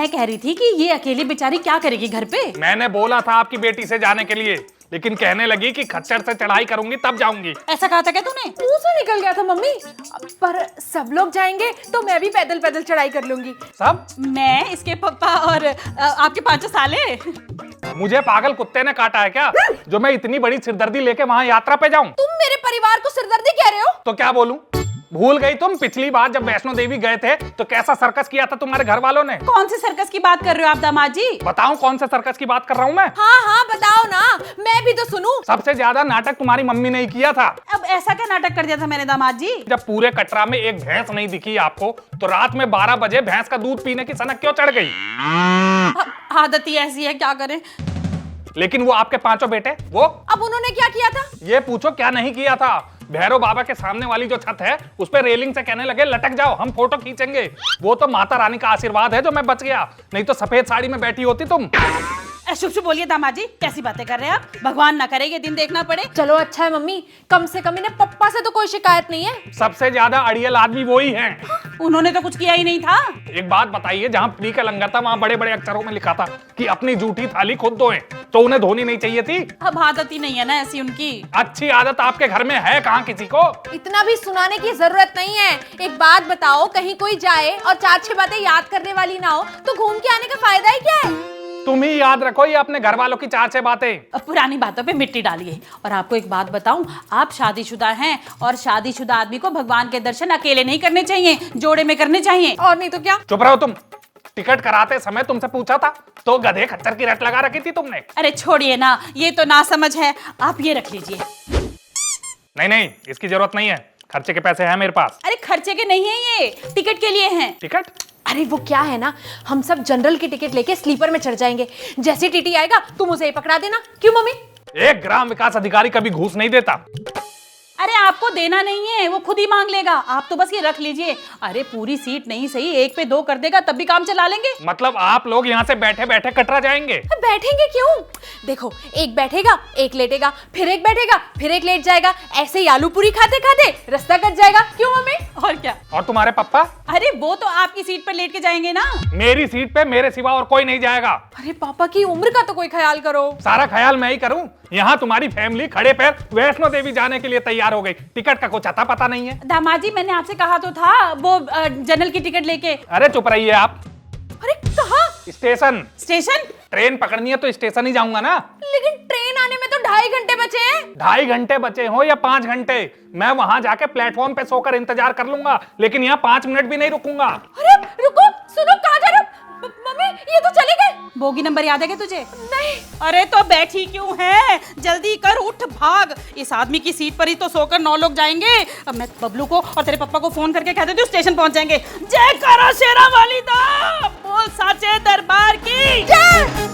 मैं कह रही थी कि ये अकेली बेचारी क्या करेगी घर पे। मैंने बोला था आपकी बेटी से जाने के लिए, लेकिन कहने लगी कि खच्चर से चढ़ाई करूंगी तब जाऊंगी। ऐसा कहा था क्या तूने? मुंह से निकल गया था मम्मी। पर सब लोग जाएंगे तो मैं भी पैदल पैदल चढ़ाई कर लूंगी। सब? मैं, इसके पापा और आपके 5 साले। मुझे पागल कुत्ते ने काटा है क्या जो मैं इतनी बड़ी सिरदर्दी लेके वहाँ यात्रा पे जाऊं? तुम मेरे परिवार को सिरदर्दी कह रहे हो? तो क्या बोलूं? भूल गई तुम पिछली बार जब वैष्णो देवी गए थे तो कैसा सर्कस किया था तुम्हारे घर वालों ने? कौन से सर्कस की बात कर रहे हो आप दामाद जी? बताऊं कौन से सर्कस की बात कर रहा हूं मैं? हाँ बताओ ना, मैं भी तो सुनूं। सबसे ज्यादा नाटक तुम्हारी मम्मी ने ही किया था। अब ऐसा क्या नाटक कर दिया था मैंने दामाद जी? जब पूरे कटरा में एक भैंस नहीं दिखी आपको तो रात में 12 बजे भैंस का दूध पीने की सनक क्यों चढ़ गई? आदत ही ऐसी है, क्या करें। लेकिन वो आपके 5 बेटे, वो अब उन्होंने क्या किया था? ये पूछो क्या नहीं किया था। भैरव बाबा के सामने वाली जो छत है उस पे रेलिंग से कहने लगे लटक जाओ, हम फोटो खींचेंगे। वो तो माता रानी का आशीर्वाद है जो मैं बच गया, नहीं तो सफेद साड़ी में बैठी होती तुम। शुभ शुभ बोलिए दामाद जी, कैसी बातें कर रहे हैं आप? भगवान ना करे ये दिन देखना पड़े। चलो अच्छा है मम्मी, कम से कम इन्हें पप्पा से तो कोई शिकायत नहीं है। सबसे ज्यादा अड़ियल आदमी वो ही है। उन्होंने तो कुछ किया ही नहीं था। एक बात बताइए, जहाँ फ्री का लंगर था वहाँ बड़े बड़े अक्षरों में लिखा था कि अपनी जूठी थाली खुद धोएं, तो उन्हें धोनी नहीं चाहिए थी? अब आदत ही नहीं है ना ऐसी उनकी। अच्छी आदत आपके घर में है कहाँ किसी को? इतना भी सुनाने की जरूरत नहीं है। एक बात बताओ, कहीं कोई जाए और 4-6 बातें याद करने वाली ना हो तो घूम के आने का फायदा ही क्या है? तुम ही याद रखो ये अपने घर वालों की 4-6 बातें। अब पुरानी बातों पे मिट्टी डालिए। और आपको एक बात बताऊं, आप शादीशुदा हैं और शादीशुदा आदमी को भगवान के दर्शन अकेले नहीं करने चाहिए, जोड़े में करने चाहिए। और नहीं तो क्या। चुप रहो तुम। टिकट कराते समय तुमसे पूछा था तो गधे खच्चर की रट लगा रखी थी तुमने। अरे छोड़िए ना, ये तो ना समझ है। आप ये रख लीजिए। नहीं, इसकी जरूरत नहीं है, खर्चे के पैसे हैं मेरे पास। अरे खर्चे के नहीं है, ये टिकट के लिए हैं। टिकट? अरे वो क्या है ना, हम सब जनरल की टिकट लेके स्लीपर में चढ़ जाएंगे। जैसे टीटी आएगा तुम उसे ही पकड़ा देना। क्यों मम्मी? एक ग्राम विकास अधिकारी कभी घूस नहीं देता। अरे आपको देना नहीं है, वो खुद ही मांग लेगा। आप तो बस ये रख लीजिए। अरे पूरी सीट नहीं सही 1 पे 2 कर देगा तब भी काम चला लेंगे। मतलब आप लोग यहाँ से बैठे बैठे कटरा जाएंगे? बैठेंगे क्यों? देखो, एक बैठेगा, एक लेटेगा, फिर एक बैठेगा, फिर एक लेट जाएगा। ऐसे ही आलू पूरी खाते खाते रास्ता कट जाएगा। क्यों मम्मी? और क्या। और तुम्हारे पप्पा? अरे वो तो आपकी सीट पर लेट के जाएंगे ना। मेरी सीट पे मेरे सिवा और कोई नहीं जाएगा। अरे पापा की उम्र का तो कोई ख्याल करो। सारा ख्याल मैं ही करूं? यहाँ तुम्हारी फैमिली खड़े पैर वैष्णो देवी जाने के लिए तैयार हो गई, टिकट का कुछ अता पता नहीं है। दामाद जी मैंने आपसे कहा तो था वो जनरल की टिकट लेके। अरे चुप रहिए आप। अरे कहाँ? स्टेशन। स्टेशन? ट्रेन पकड़नी है तो स्टेशन ही जाऊंगा ना। लेकिन ट्रेन आने में तो 2.5 घंटे बचे हैं। 2.5 घंटे बचे हो या 5 घंटे, मैं वहां जाके प्लेटफॉर्म पे सोकर इंतजार कर लूंगा, लेकिन यहाँ 5 मिनट भी नहीं रुकूंगा। अरे रुको, सुनो, कहाँ जा रहे हो? मम्मी ये तो चले गए। बोगी नंबर याद है क्या तुझे? नहीं। अरे तो बैठी क्यों है? जल्दी कर, उठ भाग। इस आदमी की सीट पर ही तो सोकर 9 लोग जाएंगे। अब मैं बबलू को और तेरे पापा को फोन करके कह देती हूँ स्टेशन पहुंच जाएंगे। जय करो शेरा वाली दा, बोल साचे दरबार की जय।